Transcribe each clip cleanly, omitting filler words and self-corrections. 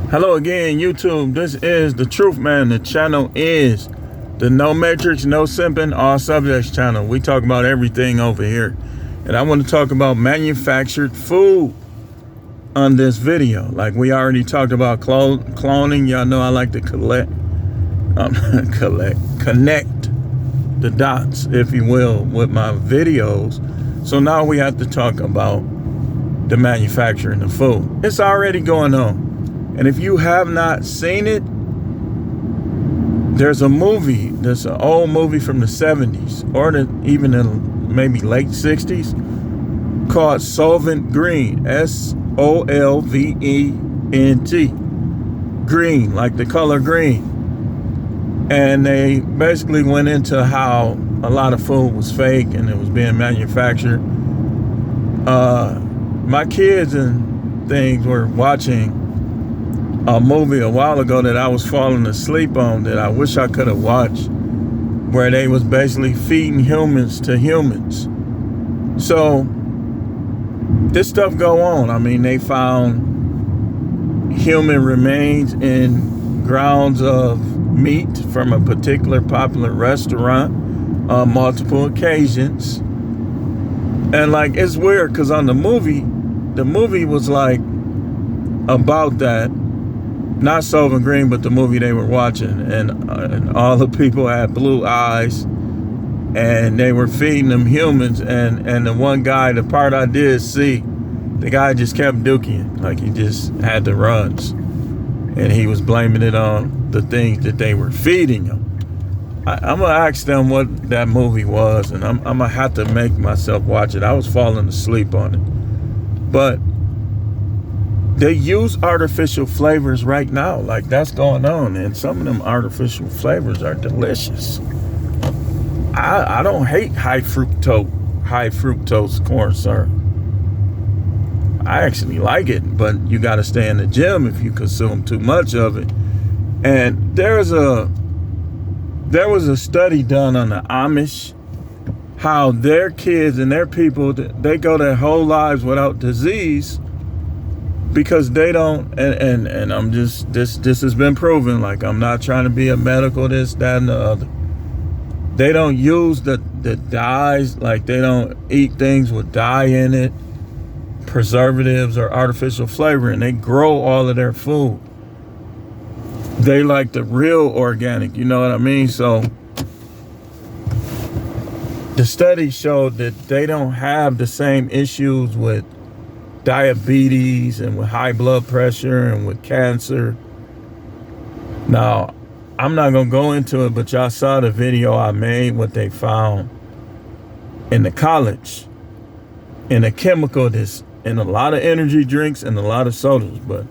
Hello again, YouTube. This is The Truth Man. The channel is the No Matrix, No Simping, All Subjects channel. We talk about everything over here. And I want to talk about manufactured food on this video. Like we already talked about cloning. Y'all know I like to connect the dots, if you will, with my videos. So now we have to talk about the manufacturing of food. It's already going on. And if you have not seen it, there's a movie, there's an old movie from the 70s, or even in maybe late 60s, called Soylent Green, S-O-L-V-E-N-T, green, like the color green. And they basically went into how a lot of food was fake and it was being manufactured. My kids and things were watching a movie a while ago that I was falling asleep on that I wish I could have watched, where they was basically feeding humans to humans. So this stuff go on. I mean, they found human remains in grounds of meat from a particular popular restaurant on multiple occasions. And like, it's weird because on the movie was like about that. Not Soylent Green, but the movie they were watching, and all the people had blue eyes, and they were feeding them humans. And the one guy, the part I did see, the guy just kept dooking, like he just had the runs, and he was blaming it on the things that they were feeding him. I'm gonna ask them what that movie was, and I'm gonna have to make myself watch it. I was falling asleep on it, but they use artificial flavors right now, like that's going on, and some of them artificial flavors are delicious. I don't hate high fructose corn syrup. I actually like it, but you got to stay in the gym if you consume too much of it. And there was a study done on the Amish, how their kids and their people, they go their whole lives without disease, because they don't, and I'm just, this has been proven, like I'm not trying to be a medical this, that, and the other. They don't use the dyes, like they don't eat things with dye in it, preservatives or artificial flavoring. They grow all of their food. They like the real organic, you know what I mean? So the study showed that they don't have the same issues with diabetes and with high blood pressure and with cancer. Now, I'm not gonna go into it, but y'all saw the video I made, what they found in the college, in a chemical that's in a lot of energy drinks and a lot of sodas. But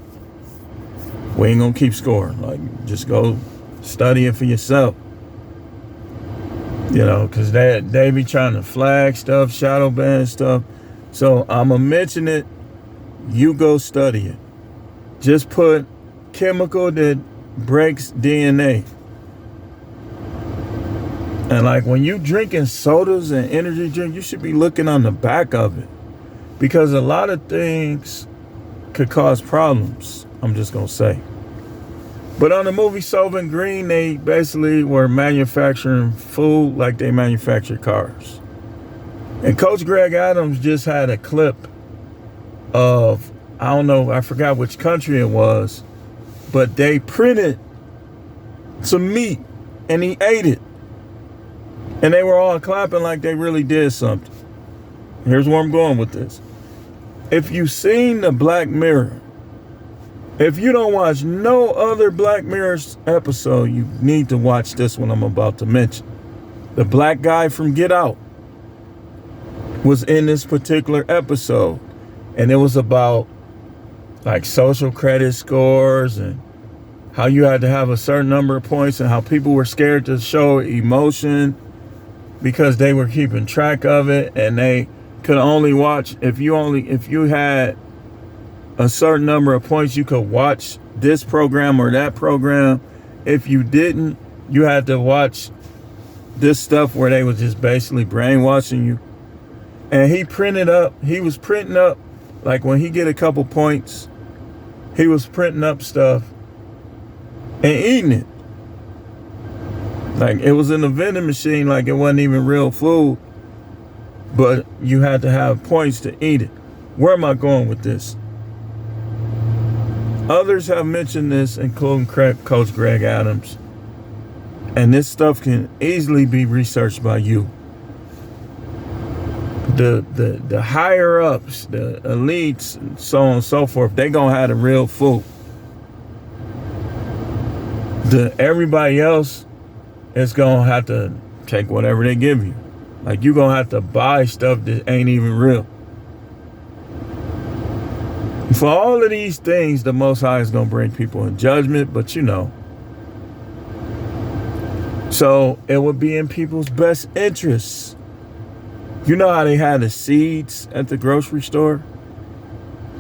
we ain't gonna keep score. Like, just go study it for yourself, you know, because they be trying to flag stuff, shadow ban stuff. So I'm gonna mention it. You go study it. Just put chemical that breaks DNA. And like when you drinking sodas and energy drink, you should be looking on the back of it, because a lot of things could cause problems. I'm just gonna say. But on the movie Soylent Green, they basically were manufacturing food like they manufacture cars. And Coach Greg Adams just had a clip of, I don't know, I forgot which country it was, but they printed some meat and he ate it. And they were all clapping like they really did something. Here's where I'm going with this. If you've seen the Black Mirror, if you don't watch no other Black Mirror episode, you need to watch this one I'm about to mention. The black guy from Get Out was in this particular episode. And it was about like social credit scores and how you had to have a certain number of points and how people were scared to show emotion because they were keeping track of it, and they could only watch, if you had a certain number of points, you could watch this program or that program. If you didn't, you had to watch this stuff where they was just basically brainwashing you. And he was printing up, like when he get a couple points, he was printing up stuff and eating it. Like, it was in a vending machine, like it wasn't even real food, but you had to have points to eat it. Where am I going with this? Others have mentioned this, including Coach Greg Adams, and this stuff can easily be researched by you. The higher ups, the elites, and so on and so forth, they gonna have the real food. Everybody else is gonna have to take whatever they give you. Like, you gonna have to buy stuff that ain't even real. For all of these things, the Most High is gonna bring people in judgment, but so it would be in people's best interests. You know how they had the seeds at the grocery store?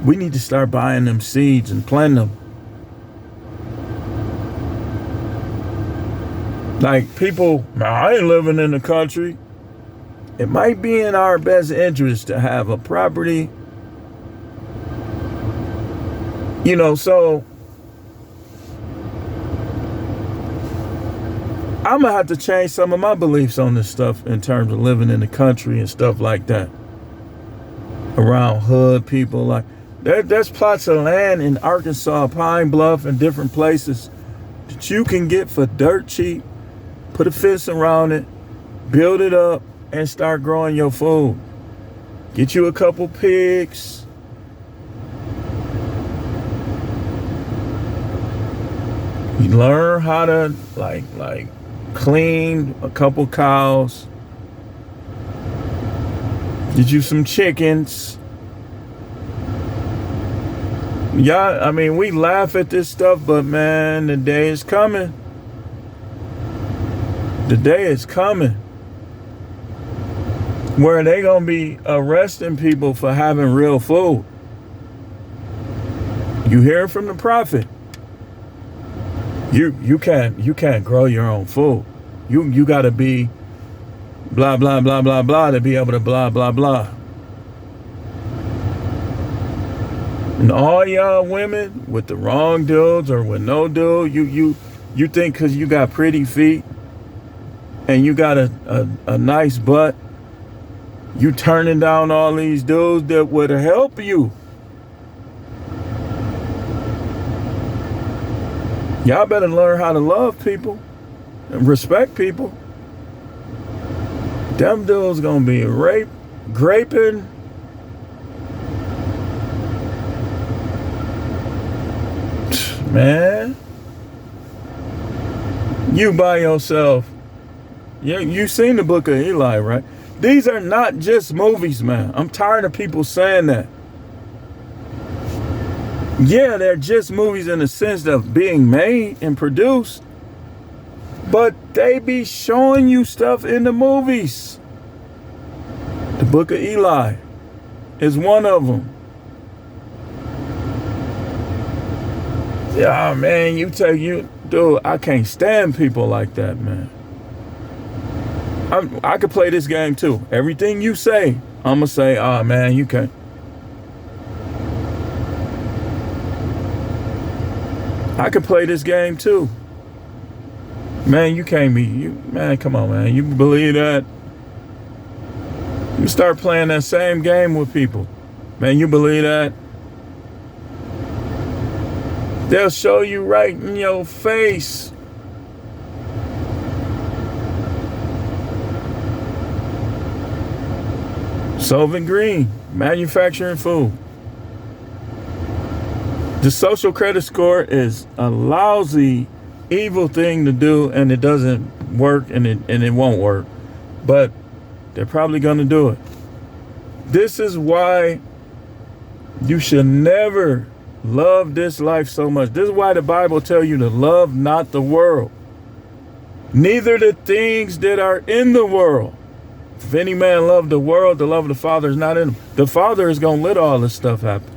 We need to start buying them seeds and planting them. Like, people, I ain't living in the country. It might be in our best interest to have a property. So I'm going to have to change some of my beliefs on this stuff in terms of living in the country and stuff like that. Around hood people. Like, there's plots of land in Arkansas, Pine Bluff, and different places that you can get for dirt cheap. Put a fence around it, build it up, and start growing your food. Get you a couple pigs. You learn how to like clean a couple cows. Get you some chickens. Yeah, I mean, we laugh at this stuff, but man, the day is coming. The day is coming where they gonna be arresting people for having real food. You hear from the prophet. You can't grow your own food. You gotta be blah blah blah blah blah to be able to blah blah blah. And all y'all women with the wrong dudes or with no dude, you think because you got pretty feet and you got a nice butt, you turning down all these dudes that would help you. Y'all better learn how to love people and respect people. Them dudes gonna be graping. Man, you by yourself. Yeah, you seen the book of Eli, right? These are not just movies, man. I'm tired of people saying that. Yeah, they're just movies in the sense of being made and produced, but they be showing you stuff in the movies. The book of Eli is one of them. Yeah, man, dude, I can't stand people like that, man. I could play this game too. Everything you say, I'm gonna say, oh man, you can't. I could play this game too. Man, you can't be, man, come on, man. You believe that? You start playing that same game with people. Man, you believe that? They'll show you right in your face. Sylvan Green, manufacturing food. The social credit score is a lousy, evil thing to do, and it doesn't work, and it won't work. But they're probably going to do it. This is why you should never love this life so much. This is why the Bible tells you to love not the world, neither the things that are in the world. If any man love the world, the love of the Father is not in him. The Father is going to let all this stuff happen.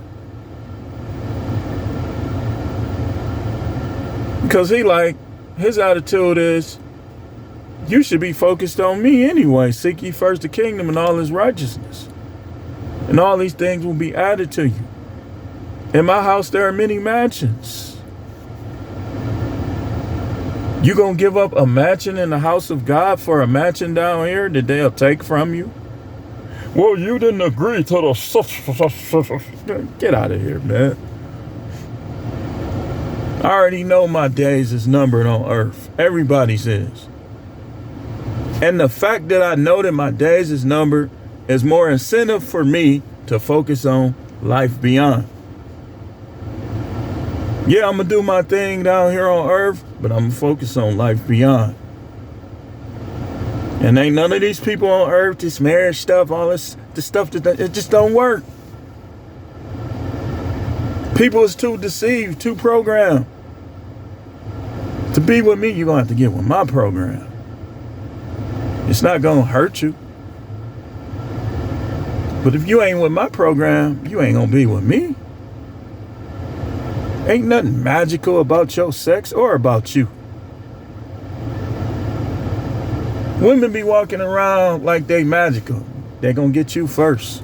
Because his attitude is, you should be focused on me anyway. Seek ye first the kingdom and all his righteousness, and all these things will be added to you. In my house, there are many mansions. You gonna give up a mansion in the house of God for a mansion down here that they'll take from you? Well, you didn't agree to the... Get out of here, man. I already know my days is numbered on earth. Everybody's is. And the fact that I know that my days is numbered is more incentive for me to focus on life beyond. Yeah, I'm going to do my thing down here on earth, but I'm going to focus on life beyond. And ain't none of these people on earth, this marriage stuff, all this stuff, that it just don't work. People is too deceived, too programmed. To be with me, you're going to have to get with my program. It's not going to hurt you. But if you ain't with my program, you ain't going to be with me. Ain't nothing magical about your sex or about you. Women be walking around like they magical. They gonna get you first.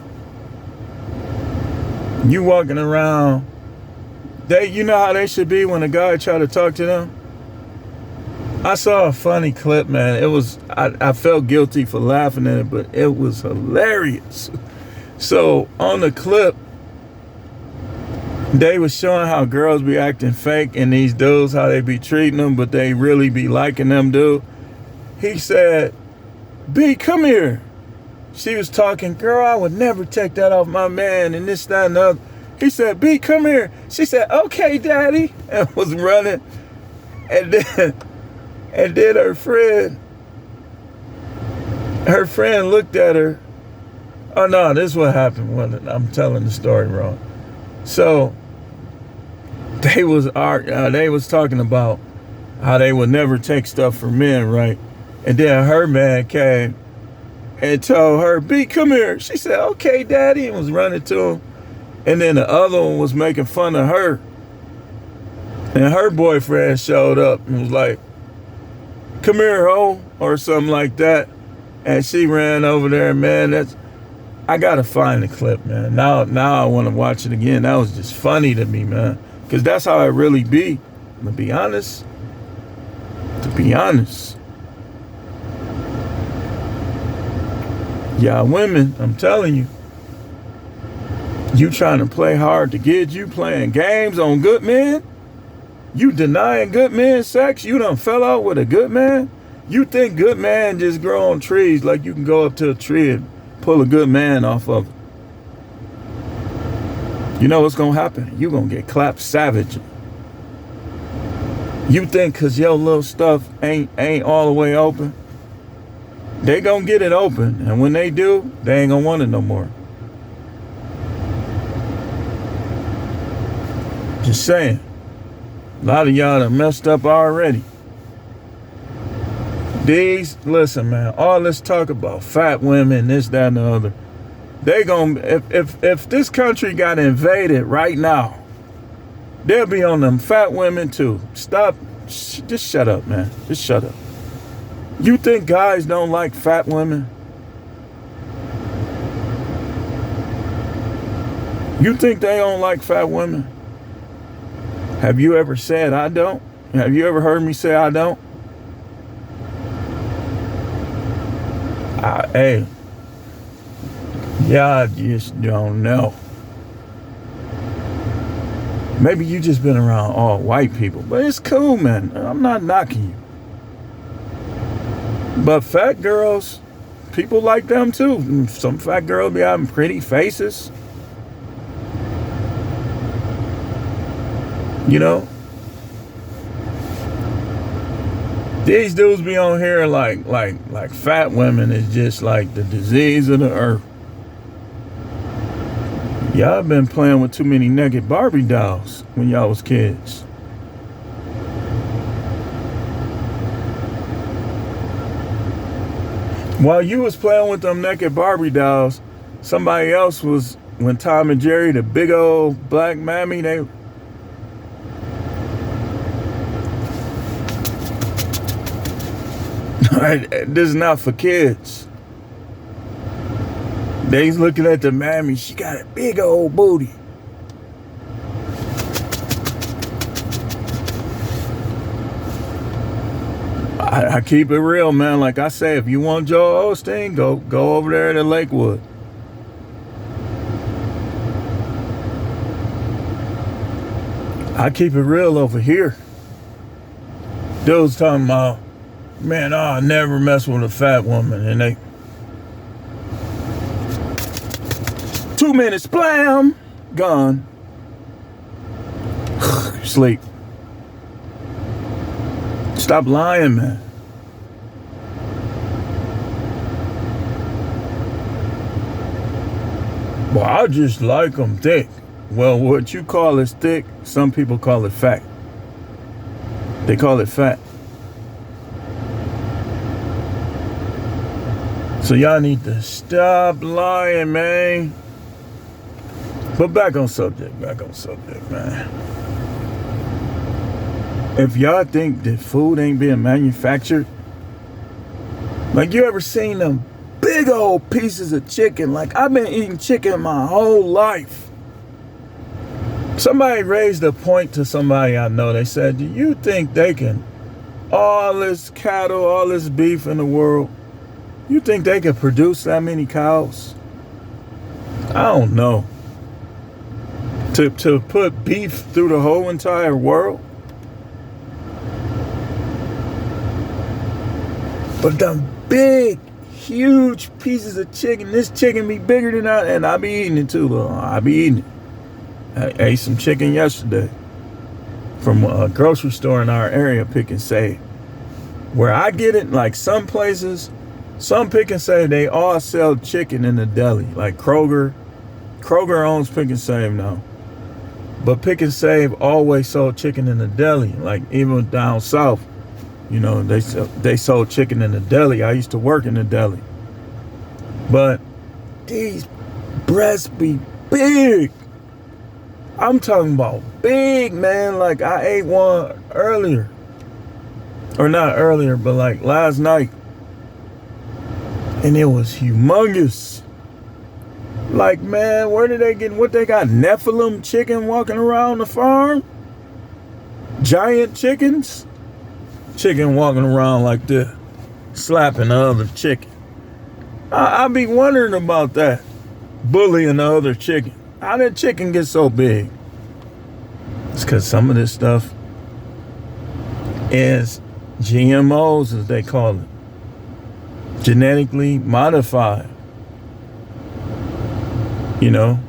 You walking around, you know how they should be when a guy try to talk to them? I saw a funny clip, man. I felt guilty for laughing at it, but it was hilarious. So on the clip, they was showing how girls be acting fake and these dudes, how they be treating them, but they really be liking them, dude. He said, B, come here. She was talking, girl, I would never take that off my man and this, that, and the other. He said, B, come here. She said, okay, daddy, and was running. And then her friend looked at her. Oh, no, this is what happened. I'm telling the story wrong. So they was talking about how they would never take stuff from men, right? And then her man came and told her, B, come here. She said, okay, daddy, and was running to him. And then the other one was making fun of her. And her boyfriend showed up and was like, come here, ho, or something like that. And she ran over there, man. I gotta find the clip, man. Now I want to watch it again. That was just funny to me, man. Because that's how it really be. To be honest. Y'all women, I'm telling you. You trying to play hard to get, you playing games on good men? You denying good men sex? You done fell out with a good man? You think good man just grow on trees like you can go up to a tree and pull a good man off of it? You know what's gonna happen? You gonna get clapped savage. You think cause your little stuff ain't all the way open? They gonna get it open, and when they do, they ain't gonna want it no more. Just saying. A lot of y'all done messed up already. Listen, man, all this talk about fat women, this, that, and the other. They gonna, if this country got invaded right now, they'll be on them fat women too. Stop, just shut up, man. Just shut up. You think guys don't like fat women? You think they don't like fat women? Have you ever said I don't? Have you ever heard me say I don't? Hey, y'all just don't know. Maybe you just been around all white people, but it's cool, man. I'm not knocking you. But fat girls, people like them too. Some fat girls be having pretty faces. You know? These dudes be on here like fat women is just like the disease of the earth. Y'all been playing with too many naked Barbie dolls when y'all was kids. While you was playing with them naked Barbie dolls, somebody else was, when Tom and Jerry, the big old black mammy, they... This is not for kids. They's looking at the mammy. She got a big old booty. I keep it real, man. Like I say, if you want Joel Osteen, go over there to Lakewood. I keep it real over here. Dude's talking about, man, I'll never mess with a fat woman. And they 2 minutes, blam, gone. Sleep. Stop lying, man. Well, I just like them thick. Well, what you call is thick, some people call it fat. They call it fat. So y'all need to stop lying, man. But back on subject, man. If y'all think that food ain't being manufactured, like you ever seen them big old pieces of chicken? Like I've been eating chicken my whole life. Somebody raised a point to somebody I know. They said, do you think they can, all this cattle, all this beef in the world, you think they can produce that many cows? I don't know. To put beef through the whole entire world? But them big, huge pieces of chicken, this chicken be bigger than that, and I be eating it too, though. I be eating it. I ate some chicken yesterday from a grocery store in our area, Pick and Save. Where I get it, like some places, some Pick and Save, they all sell chicken in the deli. Like Kroger owns Pick and Save now. But Pick and Save always sold chicken in the deli. Like even down south, you know, they sold chicken in the deli. I used to work in the deli. But these breasts be big. I'm talking about big, man. Like I ate one earlier. Or not earlier, but like last night. And it was humongous. Like, man, where did they get, what they got? Nephilim chicken walking around the farm? Giant chickens? Chicken walking around like this, slapping the other chicken. I be wondering about that. Bullying the other chicken. How did chicken get so big? It's because some of this stuff is GMOs, as they call it. Genetically modified. You know?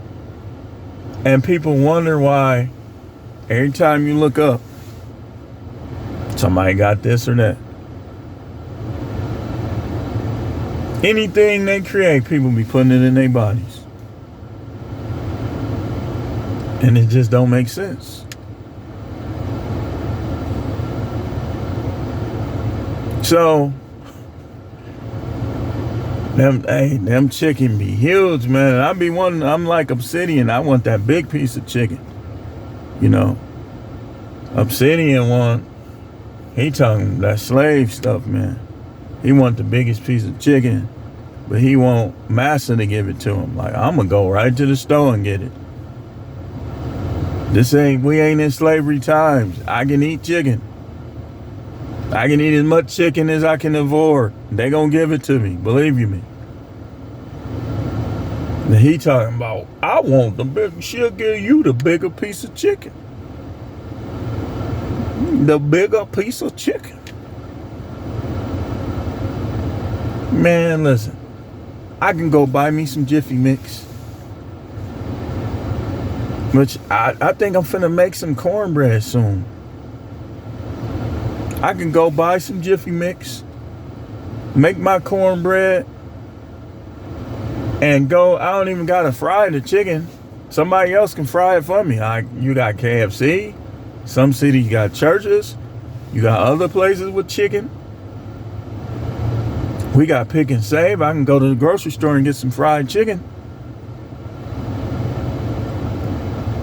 And people wonder why every time you look up, somebody got this or that. Anything they create, people be putting it in their bodies. And it just don't make sense. So, them chicken be huge, man. I be wanting, I'm like Obsidian. I want that big piece of chicken. You know, Obsidian want, he talking that slave stuff, man. He want the biggest piece of chicken, but he want Massa to give it to him. Like, I'm gonna go right to the store and get it. We ain't in slavery times. I can eat chicken. I can eat as much chicken as I can afford. They gonna give it to me, believe you me. And he talking about, I want the big, she'll give you the bigger piece of chicken. The bigger piece of chicken. Man, listen. I can go buy me some Jiffy Mix. Which I think I'm finna make some cornbread soon. I can go buy some Jiffy Mix, make my cornbread, and go. I don't even gotta fry the chicken. Somebody else can fry it for me. You got KFC. Some cities got churches. You got other places with chicken. We got Pick and Save. I can go to the grocery store and get some fried chicken.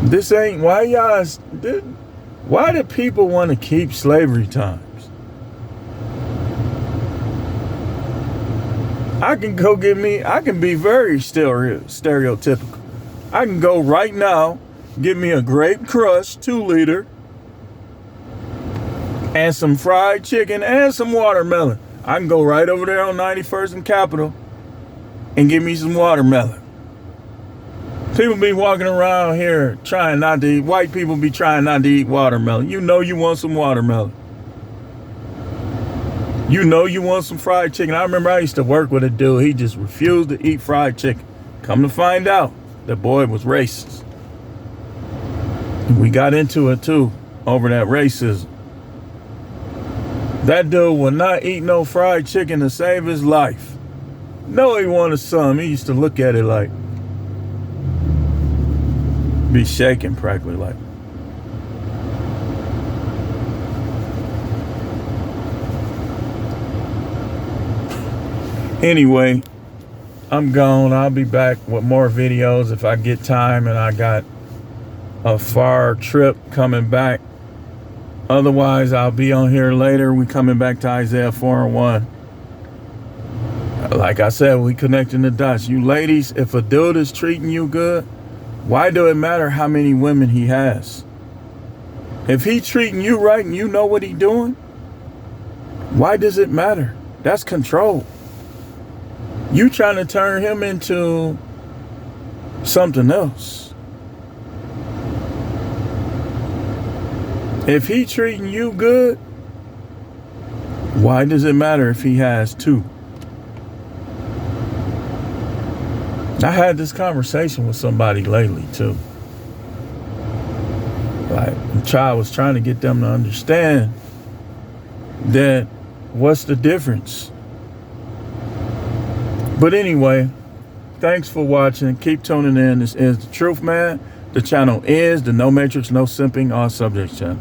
This ain't why y'all. Why do people want to keep slavery times? I can go get me, I can be very stereotypical. I can go right now, get me a Grape Crush 2 liter, and some fried chicken and some watermelon, I can go right over there on 91st and Capitol and get me some watermelon. People be walking around here trying not to eat. White people be trying not to eat watermelon. You know you want some watermelon. You know you want some fried chicken. I remember I used to work with a dude. He just refused to eat fried chicken. Come to find out, the boy was racist. We got into it too over that racism. That dude would not eat no fried chicken to save his life. No, he wanted some. He used to look at it like, be shaking practically like. Anyway, I'm gone. I'll be back with more videos if I get time and I got a far trip coming back. Otherwise, I'll be on here later. We coming back to Isaiah 4:1. Like I said, we connecting the dots. You ladies, if a dude is treating you good, why do it matter how many women he has? If he treating you right and you know what he doing, why does it matter? That's control. You trying to turn him into something else. If he treating you good, why does it matter if he has two? I had this conversation with somebody lately too. Like, I was trying to get them to understand that what's the difference? But anyway, thanks for watching. Keep tuning in. This is The Truth Man. The channel is the No Matrix, No Simping, All Subjects channel.